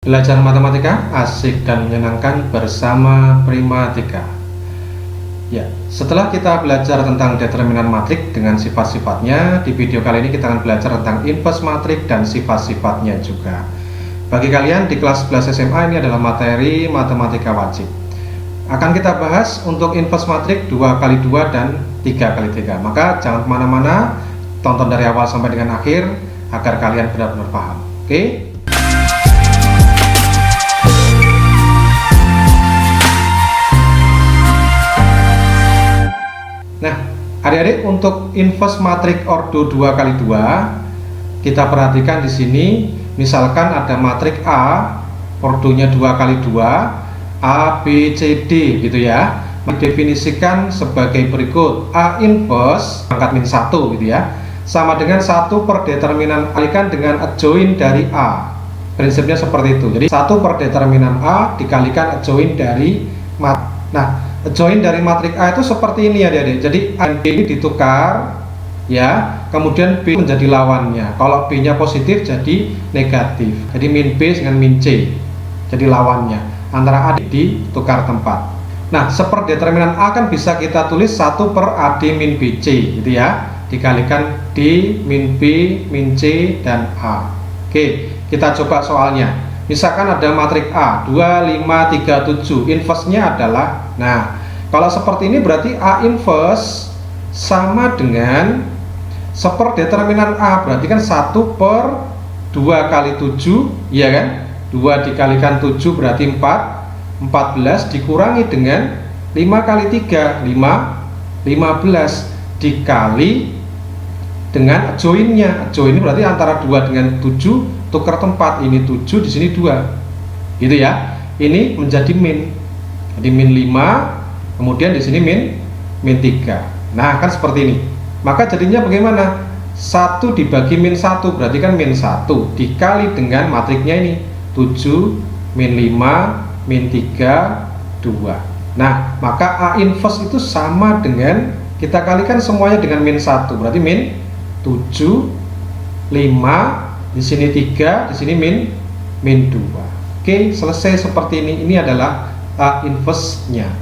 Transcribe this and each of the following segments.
Belajar matematika asik dan menyenangkan bersama Primatika. Ya, setelah kita belajar tentang determinan matrik dengan sifat-sifatnya, di video kali ini kita akan belajar tentang inverse matrik dan sifat-sifatnya juga. Bagi kalian di kelas 11 SMA, ini adalah materi matematika wajib. Akan kita bahas untuk inverse matrik 2x2 dan 3x3. Maka jangan kemana-mana, tonton dari awal sampai dengan akhir agar kalian benar-benar paham. Oke? Nah, adik-adik, untuk inverse matrik ordo 2x2 kita perhatikan di sini, misalkan ada matrik A ordonya 2x2 A, B, C, D gitu ya. Didefinisikan sebagai berikut: A inverse pangkat min 1 gitu ya, sama dengan 1 per determinan kalikan dengan adjoin dari A. Prinsipnya seperti itu. Jadi 1 per determinan A dikalikan adjoin dari mat. Nah, adjoin dari matrik A itu seperti ini ya adik-adik. Jadi A dan B ini ditukar ya, kemudian B menjadi lawannya. Kalau B nya positif jadi negatif, jadi min B dengan min C jadi lawannya. Antara A dan D ditukar tempat. Nah, seperdeterminan A kan bisa kita tulis 1 per AD min BC gitu ya, dikalikan D min B min C dan A. Oke, kita coba soalnya. Misalkan ada matrik A 2, 5, 3, 7, inverse-nya adalah, nah kalau seperti ini berarti A inverse sama dengan seperdeterminan A, berarti kan 1 per 2 kali 7 ya kan, 2 dikalikan 7 berarti 4, 14 dikurangi dengan 5 kali 3, 5, 15 dikali dengan adjoinnya. Adjoin ini berarti antara 2 dengan 7 tukar tempat, ini 7 di sini 2 gitu ya. Ini menjadi min, jadi min 5, kemudian di sini min 3. Nah kan seperti ini. Maka jadinya bagaimana? 1 dibagi min 1 berarti kan min 1 dikali dengan matriknya ini 7 min 5 min 3 2. Nah maka A inverse itu sama dengan, kita kalikan semuanya dengan min 1 berarti min 7, 5, di sini 3, di sini min 2. Oke, selesai seperti ini. Ini adalah A inverse-nya.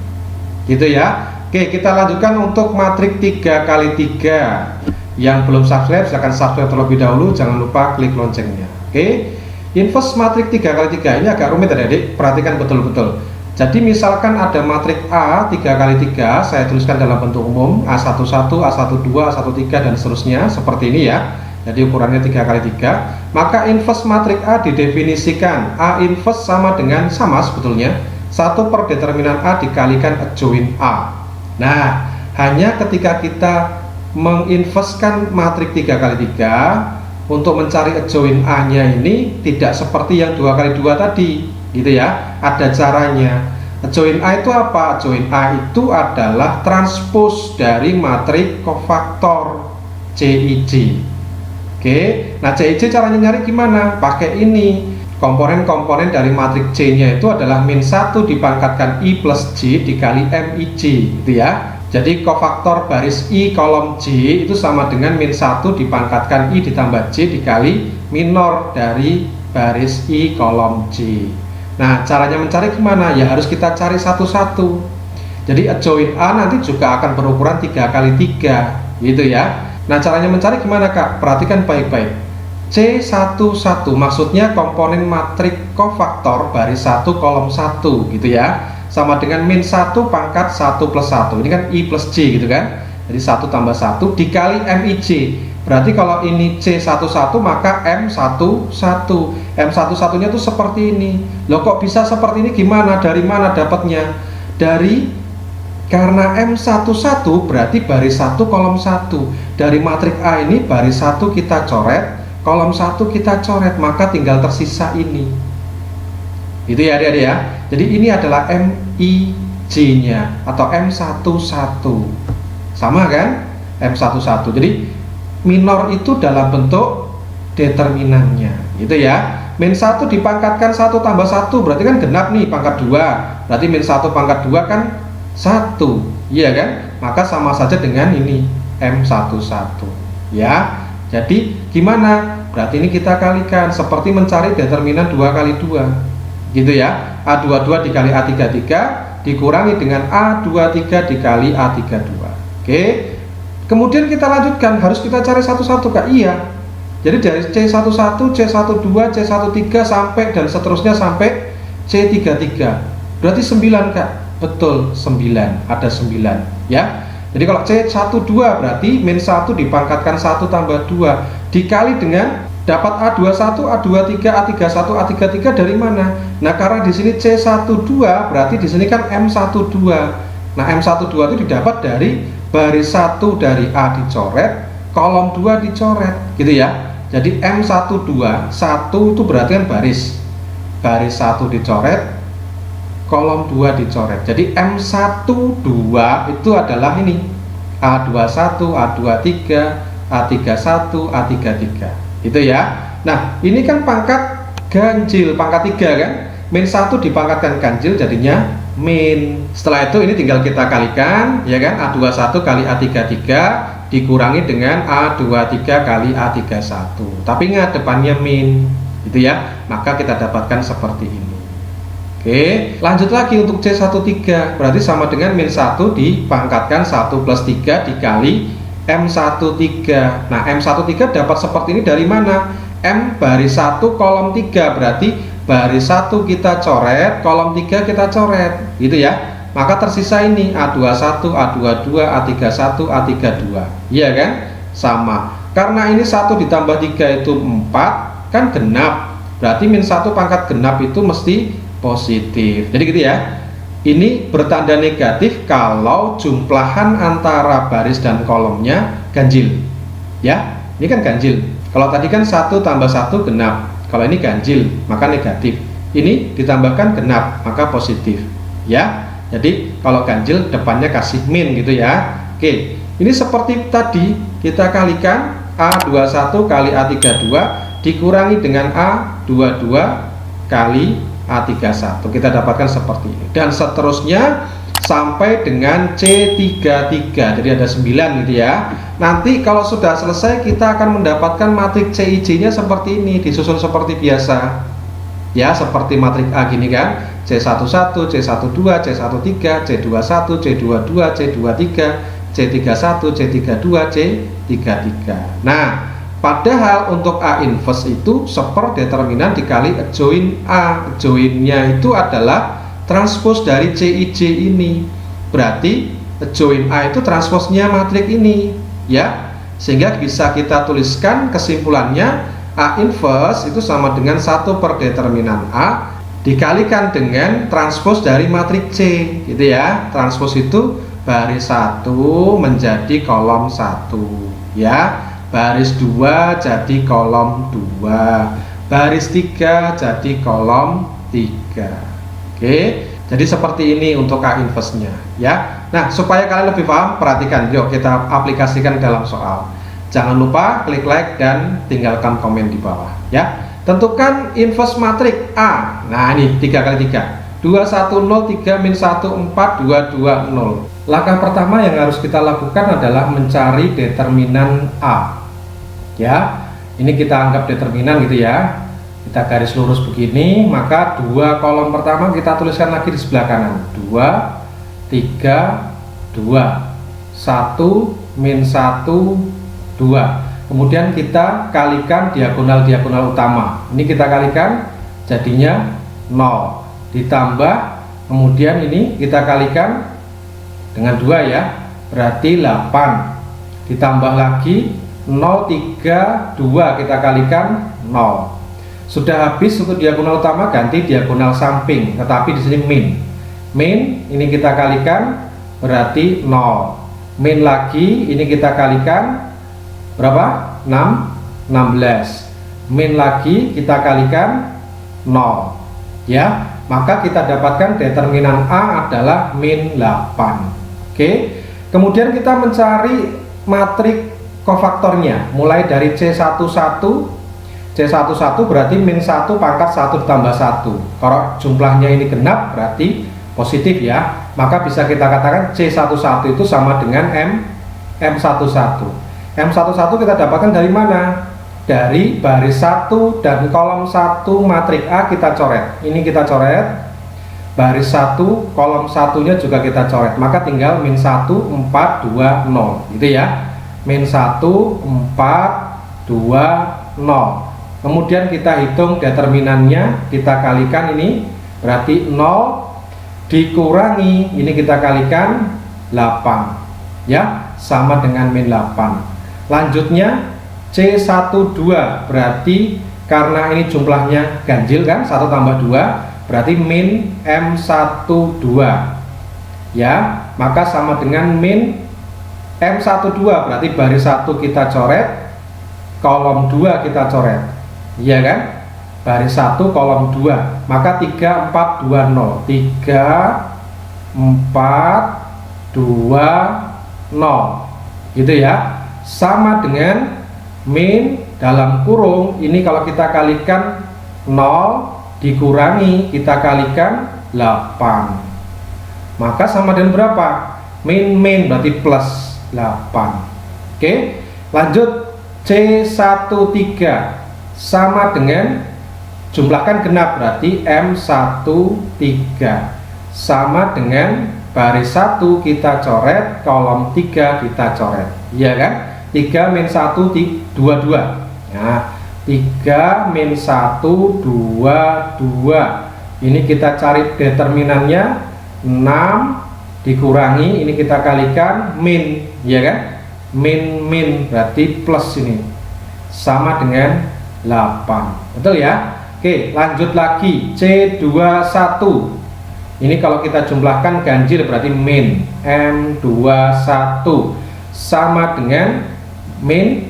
Gitu ya. Oke, kita lanjutkan untuk matrik 3x3. Yang belum subscribe silahkan subscribe terlebih dahulu, jangan lupa klik loncengnya. Oke. Inverse matrik 3x3 ini agak rumit adik-adik, perhatikan betul-betul. Jadi misalkan ada matrik A 3x3, saya tuliskan dalam bentuk umum A11, A12, A13 dan seterusnya seperti ini ya. Jadi ukurannya 3x3, maka inverse matrik A didefinisikan A inverse sama dengan, sama sebetulnya 1 per determinan A dikalikan adjoin A. Nah, hanya ketika kita menginversekan matrik 3x3 untuk mencari adjoin A nya ini tidak seperti yang 2x2 tadi gitu ya, ada caranya. Adjoin A itu apa? Adjoin A itu adalah transpose dari matrik kofaktor CIJ. Oke, nah CIJ caranya nyari gimana? Pakai ini, komponen-komponen dari matrik C nya itu adalah min 1 dipangkatkan I plus J dikali MIJ gitu ya. Jadi kofaktor baris I kolom J itu sama dengan min 1 dipangkatkan I ditambah J dikali minor dari baris I kolom J. Nah caranya mencari gimana? Ya harus kita cari satu-satu. Jadi adjoin A nanti juga akan berukuran 3x3 gitu ya. Nah caranya mencari gimana kak? Perhatikan baik-baik. C11 maksudnya komponen matrik kofaktor baris 1 kolom 1 gitu ya, sama dengan min 1 pangkat 1 plus 1, ini kan I plus J gitu kan. Jadi 1 tambah 1 dikali MIJ. Berarti kalau ini C11 maka M11. M11 nya tuh seperti ini. Loh kok bisa seperti ini, gimana? Dari mana dapatnya? Karena M11 berarti baris 1 kolom 1. Dari matrik A ini baris 1 kita coret, kolom 1 kita coret, maka tinggal tersisa ini. Itu ya adik-adik ya. Jadi ini adalah MIJ nya atau M11. Sama kan? M11. Jadi minor itu dalam bentuk determinannya gitu ya. Min 1 dipangkatkan 1 tambah 1 berarti kan genap nih, pangkat 2. Berarti min 1 pangkat 2 kan 1, iya kan? Maka sama saja dengan ini M11 ya. Jadi gimana? berarti ini kita kalikan seperti mencari determinan 2 kali 2 gitu ya. A22 dikali A33 dikurangi dengan A23 dikali A32. Oke, kemudian kita lanjutkan, harus kita cari satu-satu Kak. Iya, jadi dari C11, C12, C13 sampai dan seterusnya sampai C33 berarti 9 Kak. Betul, 9, ada 9 ya. Jadi kalau C12 berarti min 1 dipangkatkan 1 tambah 2 dikali dengan dapat A21, A23, A31, A33 dari mana? Nah, karena di sini C12 berarti di sini kan M12. Nah, M12 itu didapat dari baris 1 dari A dicoret, kolom 2 dicoret, gitu ya. Jadi M12, 1 itu berarti kan baris 1 dicoret, kolom 2 dicoret. Jadi M12 itu adalah ini A21, A23, A31, A33. Itu ya. Nah, ini kan pangkat ganjil, pangkat 3 kan. Min 1 dipangkatkan ganjil jadinya min. Setelah itu ini tinggal kita kalikan ya kan. A21 kali A33 dikurangi dengan A23 kali A31. Tapi ingat depannya min. Gitu ya. Maka kita dapatkan seperti ini. Oke, lanjut lagi untuk C13 berarti sama dengan min 1 dipangkatkan 1 plus 3 dikali M13. Nah, M13 dapat seperti ini dari mana? M baris 1 kolom 3 berarti baris 1 kita coret, kolom 3 kita coret, gitu ya. Maka tersisa ini A21, A22, A31, A32. Iya kan? Sama. Karena ini 1 ditambah 3 itu 4, kan genap. Berarti min 1 pangkat genap itu mesti positif. Jadi gitu ya. Ini bertanda negatif kalau jumlahan antara baris dan kolomnya ganjil. Ya, ini kan ganjil. Kalau tadi kan 1 tambah 1 genap. Kalau ini ganjil, maka negatif. Ini ditambahkan genap, maka positif. Ya, jadi kalau ganjil depannya kasih min gitu ya. Oke, ini seperti tadi kita kalikan A21 kali A32 dikurangi dengan A22 kali A31, kita dapatkan seperti ini dan seterusnya sampai dengan C33. Jadi ada 9 gitu ya. Nanti kalau sudah selesai kita akan mendapatkan matriks CIJ nya seperti ini, disusun seperti biasa ya, seperti matriks A gini kan. C11, C12, C13, C21, C22, C23, C31, C32, C33. Nah, padahal untuk A inverse itu seperdeterminan dikali adjoin A. Adjoinnya itu adalah transpos dari CIJ ini. Berarti adjoin A itu transposnya matriks ini ya. Sehingga bisa kita tuliskan kesimpulannya A inverse itu sama dengan 1 per determinan A dikalikan dengan transpos dari matriks C gitu ya. Transpos itu baris 1 menjadi kolom 1 ya. Baris 2 jadi kolom 2, baris 3 jadi kolom 3. Oke, jadi seperti ini untuk A inverse nya ya. Nah, supaya kalian lebih paham, perhatikan, yuk kita aplikasikan dalam soal. Jangan lupa klik like dan tinggalkan komen di bawah ya. Tentukan inverse matriks A. Nah, ini 3 kali 3 2, 1, 0, 3, min 1, 4, 2, 2, 0. Langkah pertama yang harus kita lakukan adalah mencari determinan A ya. Ini kita anggap determinan gitu ya. Kita garis lurus begini, maka 2 kolom pertama kita tuliskan lagi di sebelah kanan. 2, 3, 2 1, min 1, 2. Kemudian kita kalikan diagonal-diagonal utama. Ini kita kalikan jadinya 0. Ditambah kemudian ini kita kalikan dengan 2 ya, berarti 8. Ditambah lagi 0, 3, 2 kita kalikan 0. Sudah habis untuk diagonal utama, ganti diagonal samping, tetapi di sini min. Min ini kita kalikan berarti 0. Min lagi ini kita kalikan berapa? 6, 16. Min lagi kita kalikan 0 ya. Maka kita dapatkan determinan A adalah min 8. Oke. Kemudian kita mencari matriks kofaktornya mulai dari C11. C11 berarti min 1 pangkat 1 ditambah 1. Kalau jumlahnya ini genap berarti positif ya. Maka bisa kita katakan C11 itu sama dengan M11. M11 kita dapatkan dari mana? dari baris 1 dan kolom 1 matrik A kita coret. Ini kita coret. Baris 1 kolom 1-nya juga kita coret. Maka tinggal min 1 4 2 0 gitu ya. Min 1 4 2 0. Kemudian kita hitung determinannya, kita kalikan ini, berarti 0 dikurangi ini kita kalikan 8 ya, sama dengan min 8. Lanjutnya C12 berarti karena ini jumlahnya ganjil kan, 1 tambah 2 berarti min M12 ya, maka sama dengan min M12 berarti baris 1 kita coret, kolom 2 kita coret, iya kan, baris 1 kolom 2, maka 3 4 2 0, 3 4 2 0 gitu ya, sama dengan min dalam kurung ini kalau kita kalikan 0 dikurangi kita kalikan 8, maka sama dengan berapa? Min berarti plus 8. Oke, lanjut C13 sama dengan jumlahkan genap berarti M13 sama dengan baris 1 kita coret, kolom 3 kita coret, iya kan? 3 min 1 22. Nah, 3 min 1 22. Ini kita cari determinannya, 6 dikurangi ini kita kalikan min, ya kan? Min berarti plus ini sama dengan 8. Betul ya? Oke, lanjut lagi C21. Ini kalau kita jumlahkan ganjil berarti min M21 sama dengan min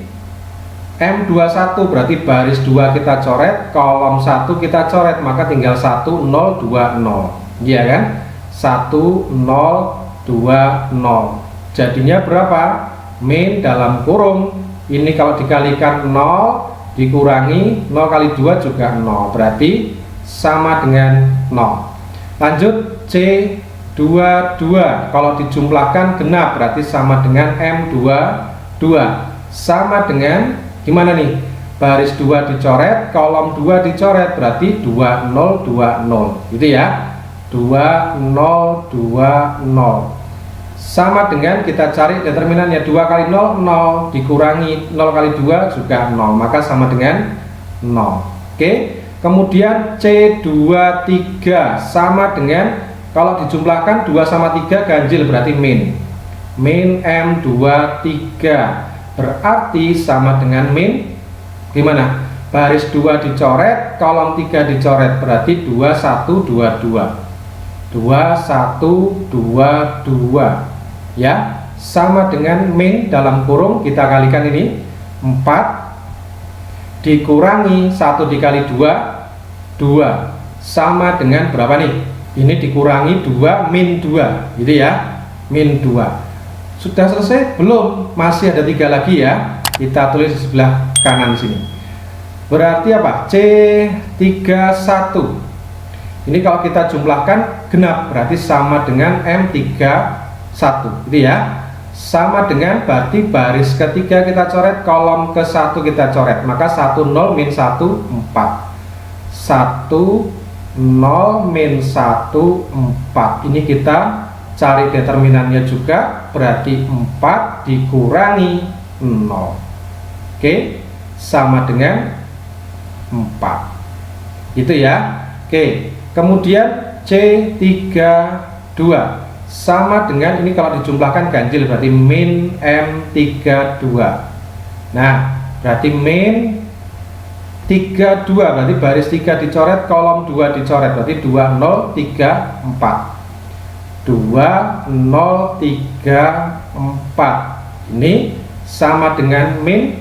M21 berarti baris 2 kita coret, kolom 1 kita coret, maka tinggal 1 0 2 0, iya kan? 1 0 2 0. Jadinya berapa? Min dalam kurung ini kalau dikalikan 0 dikurangi 0 kali 2 juga 0, berarti sama dengan 0. Lanjut C22, kalau dijumlahkan genap berarti sama dengan M22, sama dengan gimana nih? Baris 2 dicoret, kolom 2 dicoret, berarti 20 20 gitu ya. 20 20 sama dengan kita cari determinannya, 2 kali 0 0 dikurangi 0 kali 2 juga 0, maka sama dengan 0. Oke, kemudian C23 sama dengan kalau dijumlahkan 2 sama 3 ganjil berarti min M23 berarti sama dengan min gimana? Baris 2 dicoret, kolom 3 dicoret, berarti 21 22 21 22 ya, sama dengan min dalam kurung kita kalikan ini 4 dikurangi 1 dikali 2 2 sama dengan berapa nih? Ini dikurangi 2 min 2 gitu ya, min 2. Sudah selesai? Belum, masih ada 3 lagi ya, kita tulis di sebelah kanan sini. Berarti apa? C31 ini kalau kita jumlahkan genap berarti sama dengan M31 gitu ya, sama dengan berarti baris ketiga kita coret, kolom ke 1 kita coret, maka 1 0 min 1 4 1 0 min 1 4. Ini kita cari determinannya juga, berarti 4 dikurangi 0. Oke, sama dengan 4 gitu ya. Oke, kemudian C32 sama dengan ini kalau dijumlahkan ganjil berarti min M32. Nah, berarti min 32 berarti baris 3 dicoret, kolom 2 dicoret, berarti 20 3 4 20 3 4. Ini sama dengan min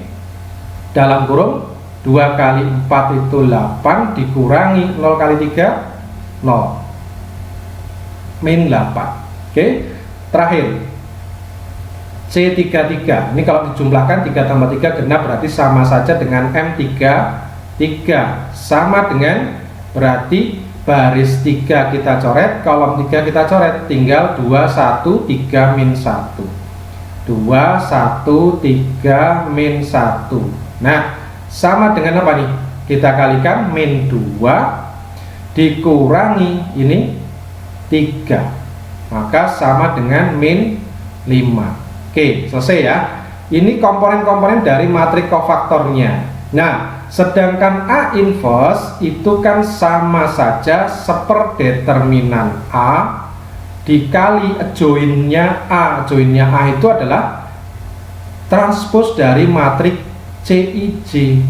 dalam kurung 2 kali 4 itu 8 dikurangi 0 kali 3 0 min 8. Oke, terakhir C33 ini kalau dijumlahkan 3 tambah 3 genap berarti sama saja dengan M33 sama dengan berarti baris 3 kita coret, kolom 3 kita coret, tinggal 2 1 3 min 1 2 1 3 min 1. Nah, sama dengan apa nih? Kita kalikan min 2 dikurangi ini 3, maka sama dengan min 5. Oke, selesai ya. Ini komponen-komponen dari matriks kofaktornya. Nah, sedangkan A inverse itu kan sama saja seperdeterminan A dikali joinnya A. Joinnya A itu adalah transpos dari matriks CIJ,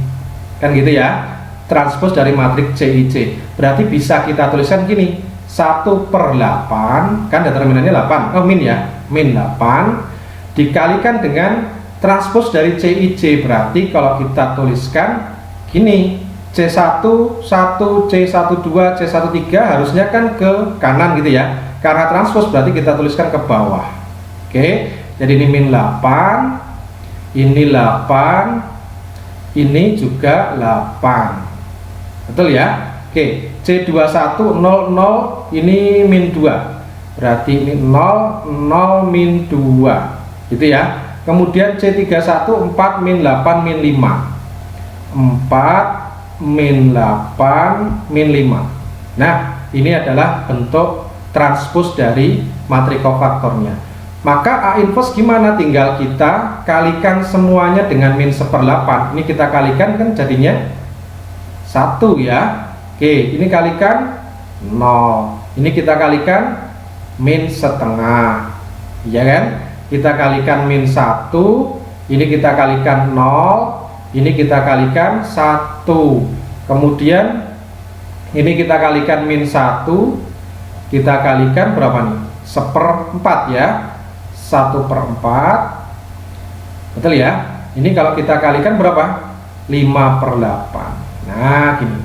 kan gitu ya, transpos dari matriks CIJ. Berarti bisa kita tuliskan gini, 1/8, kan determinannya 8, min ya, min 8 dikalikan dengan transpos dari CIJ. Berarti kalau kita tuliskan gini, C1, 1, C12, C13 harusnya kan ke kanan gitu ya, karena transpos berarti kita tuliskan ke bawah. Oke, jadi ini min 8, ini 8, ini juga 8, betul ya. Oke, C21 0 0, ini min 2, berarti ini 0 0 min 2 gitu ya. Kemudian C31 4 min 8 min 5, 4 min 8 min 5. Nah, ini adalah bentuk transpos dari matriks kofaktornya. Maka A inverse gimana? Tinggal kita kalikan semuanya dengan min 1/8. Ini kita kalikan kan jadinya 1 ya. Oke, ini kalikan 0. Ini kita kalikan min setengah, ya kan? Kita kalikan min 1, ini kita kalikan 0, ini kita kalikan 1. Kemudian ini kita kalikan min 1, kita kalikan berapa nih? 1/4 ya, 1/4, betul ya. Ini kalau kita kalikan berapa? 5/8. Nah gini,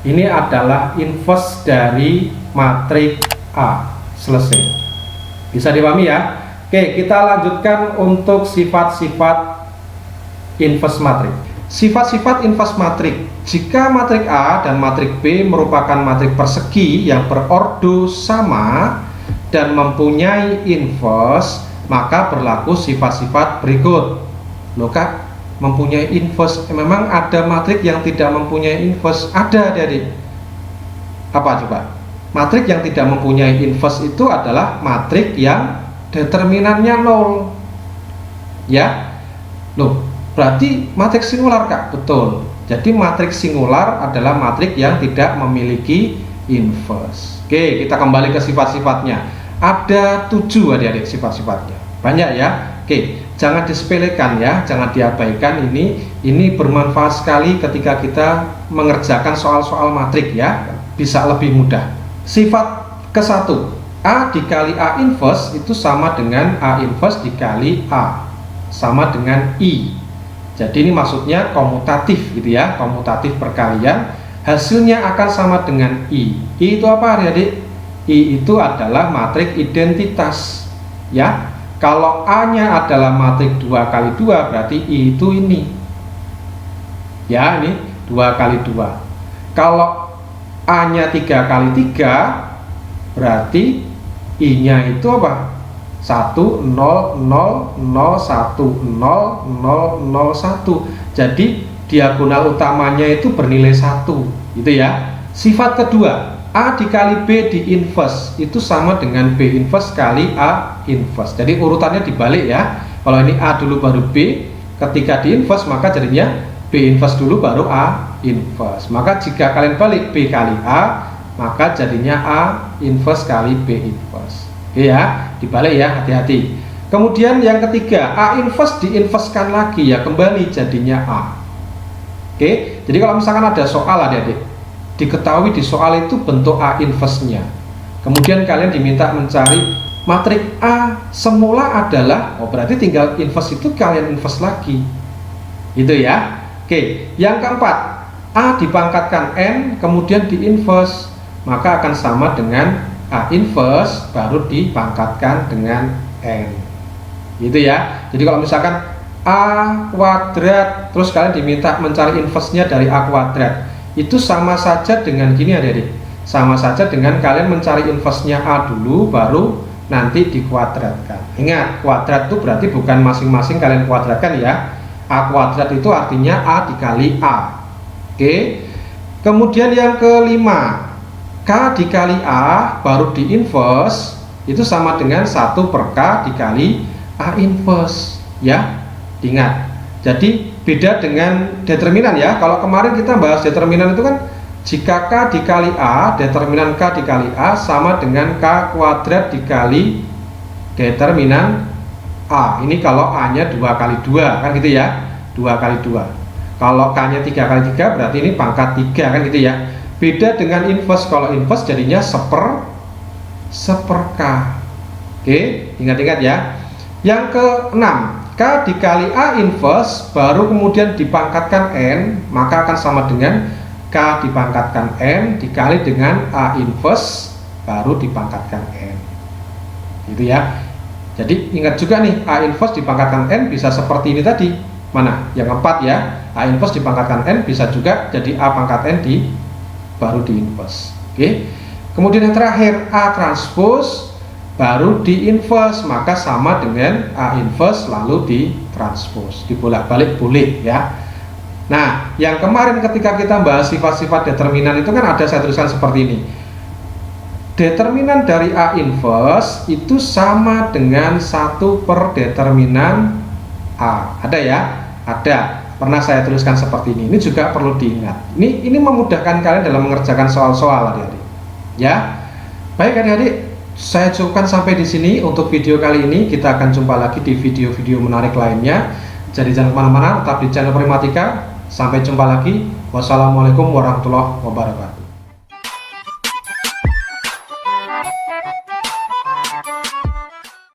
ini adalah inverse dari matriks A. Selesai, bisa dipahami ya. Oke, kita lanjutkan untuk sifat-sifat inverse matriks. Sifat-sifat inverse matriks. Jika matriks A dan matriks B merupakan matriks persegi yang berordo sama dan mempunyai inverse, maka berlaku sifat-sifat berikut. Loh Kak, mempunyai inverse, memang ada matriks yang tidak mempunyai inverse? Ada, adik-adik. Apa coba? Matriks yang tidak mempunyai inverse itu adalah matriks yang determinannya 0 ya. Loh, berarti matriks singular Kak? Betul. Jadi matriks singular adalah matriks yang tidak memiliki inverse. Oke, kita kembali ke sifat-sifatnya. Ada 7 adik-adik sifat-sifatnya, banyak ya. Oke, jangan disepelekan ya, jangan diabaikan. Ini bermanfaat sekali ketika kita mengerjakan soal-soal matriks ya, bisa lebih mudah. Sifat ke-1, A dikali A inverse itu sama dengan A inverse dikali A, sama dengan I. Jadi ini maksudnya komutatif gitu ya, komutatif perkalian, hasilnya akan sama dengan I. I itu apa adik-adik? I itu adalah matriks identitas ya. Kalau A nya adalah matriks 2 kali 2, berarti I itu ini ya, ini 2 kali 2. Kalau A nya 3 kali 3, berarti I nya itu apa? 1 0 0 0 1 0 0 0 1. Jadi diagonal utamanya itu bernilai 1 gitu ya. Sifat kedua, A dikali B di inverse itu sama dengan B inverse kali A inverse. Jadi urutannya dibalik ya. Kalau ini A dulu baru B, ketika di inverse maka jadinya B inverse dulu baru A inverse. Maka jika kalian balik B kali A, maka jadinya A inverse kali B inverse. Oke ya, dibalik ya, hati-hati. Kemudian yang ketiga, A inverse diinversekan lagi ya, kembali jadinya A. Oke, jadi kalau misalkan ada soal adik-adik, diketahui di soal itu bentuk A inverse-nya. Kemudian kalian diminta mencari matriks A semula adalah, oh berarti tinggal inverse itu kalian inverse lagi. Gitu ya. Oke, yang keempat, A dipangkatkan N kemudian di inverse, maka akan sama dengan A inverse baru dipangkatkan dengan N. Gitu ya. Jadi kalau misalkan A kuadrat terus kalian diminta mencari inverse-nya dari A kuadrat, itu sama saja dengan gini adik-adik, sama saja dengan kalian mencari inverse-nya A dulu baru nanti dikuadratkan. Ingat, kuadrat itu berarti bukan masing-masing kalian kuadratkan ya. A kuadrat itu artinya A dikali A. Oke. Kemudian yang kelima, K dikali A baru di inverse itu sama dengan 1 per K dikali A inverse, ya. Ingat. Jadi beda dengan determinan ya. Kalau kemarin kita bahas determinan itu kan jika K dikali A, determinan K dikali A sama dengan K kuadrat dikali determinan A. Ini kalau A-nya 2 kali 2 kan gitu ya, 2 kali 2. Kalau K-nya 3 kali 3 berarti ini pangkat 3 kan gitu ya. Beda dengan inverse, kalau inverse jadinya seper K. Oke, ingat-ingat ya. Yang keenam, K dikali A inverse baru kemudian dipangkatkan N, maka akan sama dengan K dipangkatkan N dikali dengan A inverse baru dipangkatkan N. Gitu ya. Jadi ingat juga nih, A inverse dipangkatkan N bisa seperti ini tadi. Mana? Yang keempat ya. A inverse dipangkatkan N bisa juga jadi A pangkat N baru di inverse. Oke. Kemudian yang terakhir, A transpose baru di inverse, maka sama dengan A inverse lalu di transpose. Dibolak-balik boleh ya. Nah, yang kemarin ketika kita bahas sifat-sifat determinan itu kan ada saya tuliskan seperti ini. Determinan dari A inverse itu sama dengan 1 per determinan A. Ada ya? Ada. Pernah saya tuliskan seperti ini. Ini juga perlu diingat. Ini memudahkan kalian dalam mengerjakan soal-soal adik-adik. Ya. Baik adik-adik, saya cukupkan sampai di sini untuk video kali ini. Kita akan jumpa lagi di video-video menarik lainnya. Jadi jangan kemana-mana, tetap di channel Primatika. Sampai jumpa lagi. Wassalamualaikum warahmatullahi wabarakatuh.